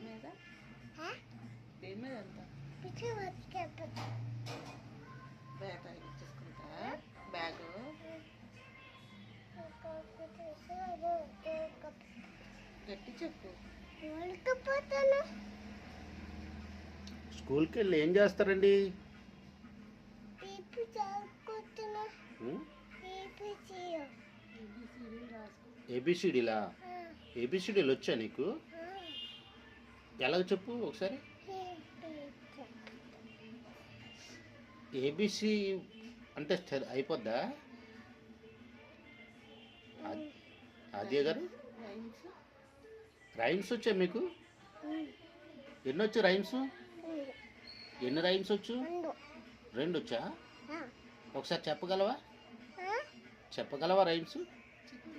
మీద దేని మీద ఎంత బ్యాగ్ ఇచ్చేసుకుంటా బ్యాగ్ గట్టి చెప్పు. స్కూల్కి వెళ్ళి ఏం చేస్తారండి? ఏబిసిడీలా? ఏబిసిడీలు వచ్చా నీకు? ఎలాగ చెప్పు ఒకసారి. ఏబిసి అంటే అయిపోద్దా? ఆద్య గారు రైమ్స్ వచ్చా మీకు? ఎన్ని వచ్చు రైమ్స్? ఎన్ని రైమ్స్ వచ్చు? 2 వచ్చా? ఒకసారి చెప్పగలవా రైమ్స్?